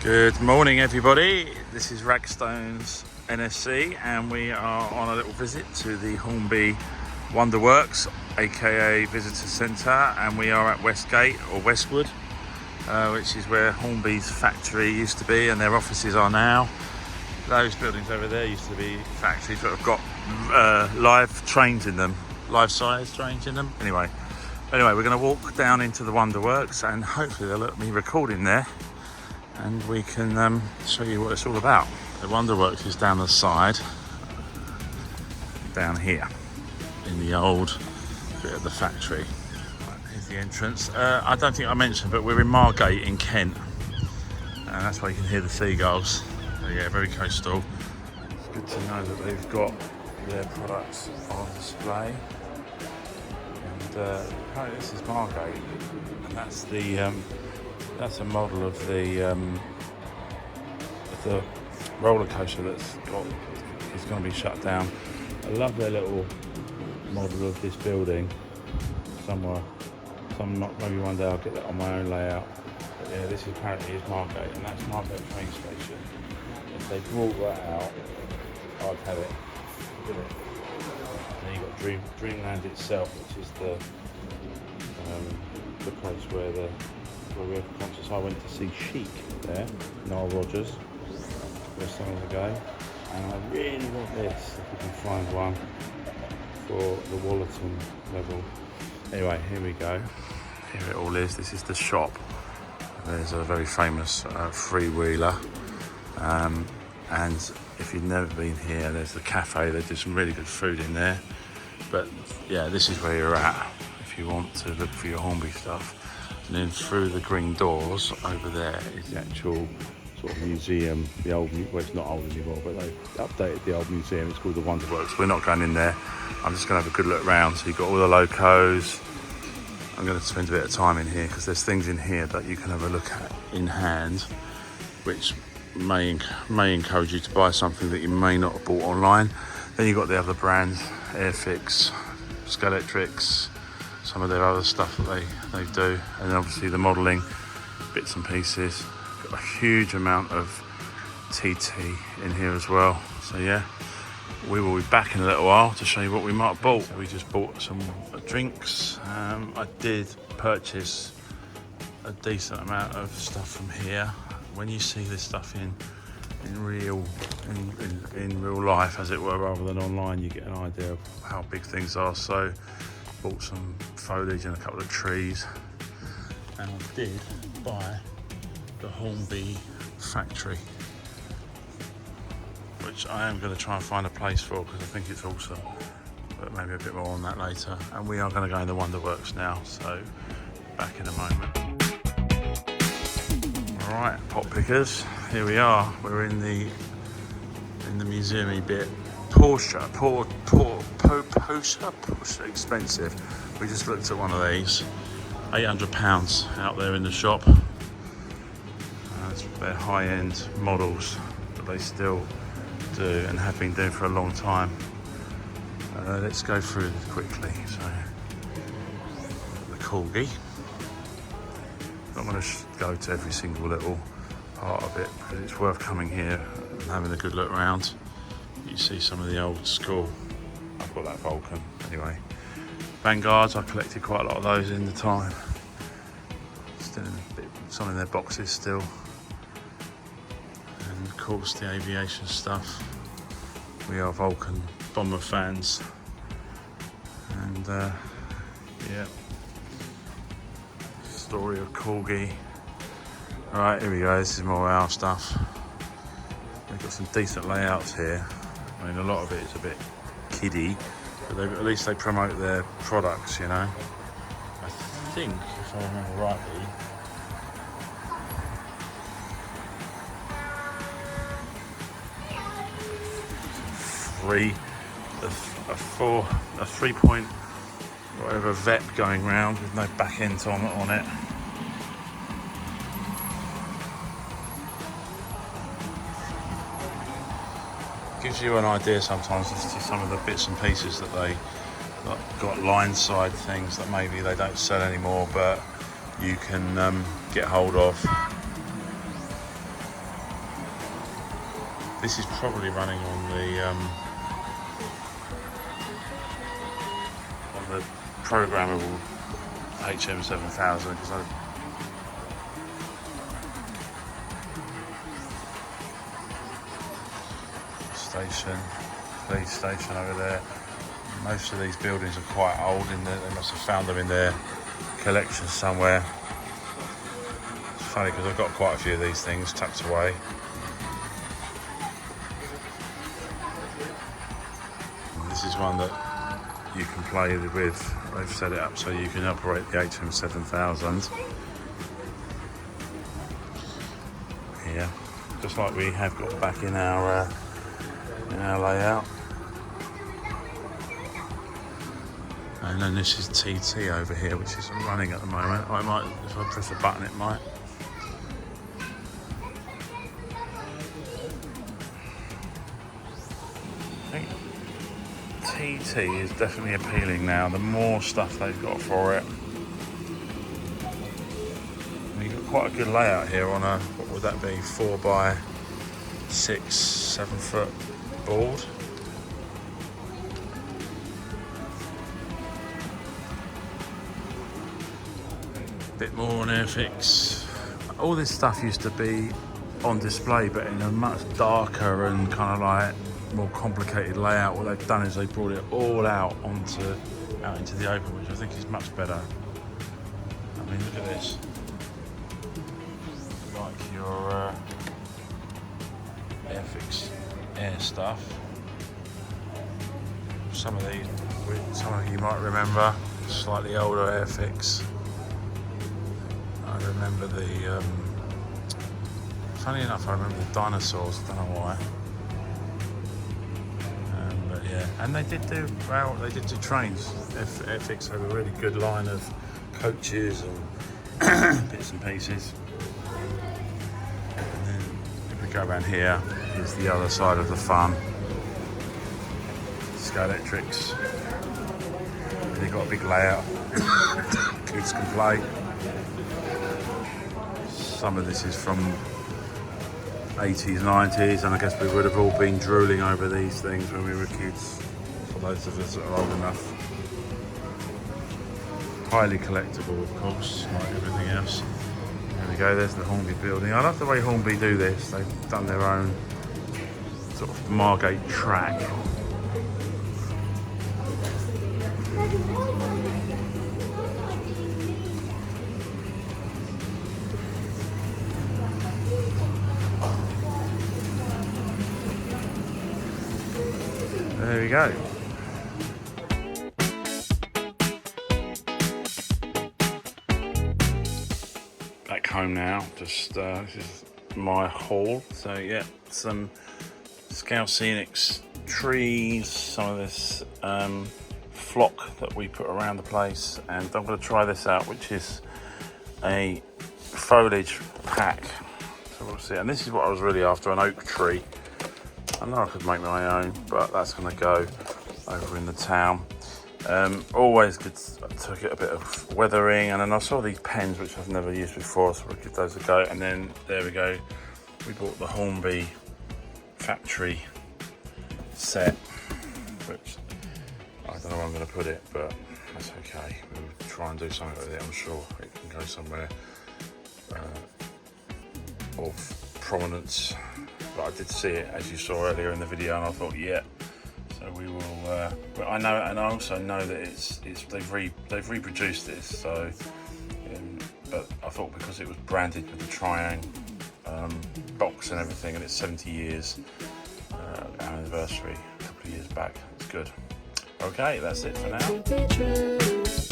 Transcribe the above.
Good morning everybody, this is Ragstones NSE and we are on a little visit to the Hornby Wonderworks aka Visitor Centre, and we are at Westgate or Westwood, which is where Hornby's factory used to be and their offices are now. Those buildings over there used to be factories that have got live trains in them, life-size trains in them. Anyway, we're going to walk down into the Wonderworks and hopefully they'll let me record in there and we can show you what it's all about. The Wonderworks is down the side, down here, in the old bit of the factory. Right, here's the entrance. I don't think I mentioned, but we're in Margate in Kent, and that's why you can hear the seagulls. So yeah, very coastal. It's good to know that they've got their products on display. And apparently this is Margate, and that's the that's a model of the roller coaster is going to be shut down. I love their little model of this building. Maybe one day I'll get that on my own layout. But yeah, this apparently is Margate, and that's Margate train station. If they brought that out, I'd have it. Look at it. And then you've got Dreamland itself, which is the place where we have concerts. I went to see Chic there, Noel Rogers, summers ago, and I really want this, if we can find one, for the Wallerton level. Anyway, here we go. Here it all is. This is the shop. There's a very famous freewheeler, and if you've never been here, there's the cafe. They do some really good food in there. But yeah, this is where you're at if you want to look for your Hornby stuff. And then through the green doors over there is the actual sort of museum, the old, well, it's not old anymore, but they updated the old museum. It's called the Wonderworks. We're not going in there. I'm just going to have a good look around. So you've got all the locos. I'm going to spend a bit of time in here because there's things in here that you can have a look at in hand, which may encourage you to buy something that you may not have bought online. Then you've got the other brands, Airfix, Scalextric, some of their other stuff that they do, and then obviously the modelling bits and pieces. Got a huge amount of TT in here as well. So yeah, we will be back in a little while to show you what we might have bought. We just bought some drinks. I did purchase a decent amount of stuff from here. When you see this stuff in real life, as it were, rather than online, you get an idea of how big things are. So bought some foliage and a couple of trees, and I did buy the Hornby factory, which I am going to try and find a place for because I think it's awesome, but maybe a bit more on that later. And we are going to go in the Wonderworks now, so back in a moment. Alright, pot pickers, here we are. We're in the museumy bit. Porsche, expensive. We just looked at one of these, £800 out there in the shop. They're high-end models that they still do and have been doing for a long time. Let's go through this quickly. So, the Corgi. I'm going to go to every single little part of it because it's worth coming here and having a good look around. You see some of the old school. I've got that Vulcan anyway. Vanguards, I collected quite a lot of those in the time. Still in a bit, some in their boxes still. And of course the aviation stuff. We are Vulcan bomber fans. And yeah. Story of Corgi. Alright, here we go. This is more our stuff. They've got some decent layouts here. I mean, a lot of it is a bit kiddie, but at least they promote their products, you know. I think, if I remember rightly, a 3-point whatever vet going round with no back end on it. Gives you an idea sometimes as to some of the bits and pieces that they got line side things that maybe they don't sell anymore, but you can get hold of. This is probably running on the programmable HM7000 because police station over there. Most of these buildings are quite old they must have found them in their collection somewhere. It's funny because I've got quite a few of these things tucked away. And this is one that you can play with. They've set it up so you can operate the HM7000 here, just like we have got back in our layout. And then this is TT over here, which isn't running at the moment. I might, if I press a button, it might. I think TT is definitely appealing now. The more stuff they've got for it. And you've got quite a good layout here on a, what would that be, 4x6, 7 foot board. Bit more on Airfix. All this stuff used to be on display, but in a much darker and kind of like more complicated layout. What they've done is they brought it all out into the open, which I think is much better. I mean, look at this. Like your Airfix air stuff. Some of you might remember, slightly older Airfix. I remember funny enough, I remember the dinosaurs, I don't know why. But yeah, and they did do trains. Airfix had a really good line of coaches and bits and pieces. And then if we go around here, here's the other side of the fun. Scalextrics. They've got a big layout. Kids can play. Some of this is from 80s, 90s, and I guess we would have all been drooling over these things when we were kids, for those of us that are old enough. Highly collectible, of course, like everything else. There we go, there's the Hornby building. I love the way Hornby do this. They've done their own sort of Margate track. There we go. Back home now, just this is my haul. So yeah, some Scenic trees, some of this flock that we put around the place, and I'm going to try this out, which is a foliage pack. So we'll see. And this is what I was really after, an oak tree. I know I could make my own, but that's going to go over in the town. Always good to get a bit of weathering, and then I saw these pens which I've never used before, so we'll give those a go. And then there we go, we bought the Hornby factory set, which I don't know where I'm going to put it, but that's okay. We'll try and do something with it. I'm sure it can go somewhere of prominence. But I did see it, as you saw earlier in the video, and I thought, yeah. So we will. But I know, and I also know that they've reproduced this. So, but I thought because it was branded with the Triangle box and everything, and it's 70 years anniversary a couple of years back. It's good. Okay, that's it for now.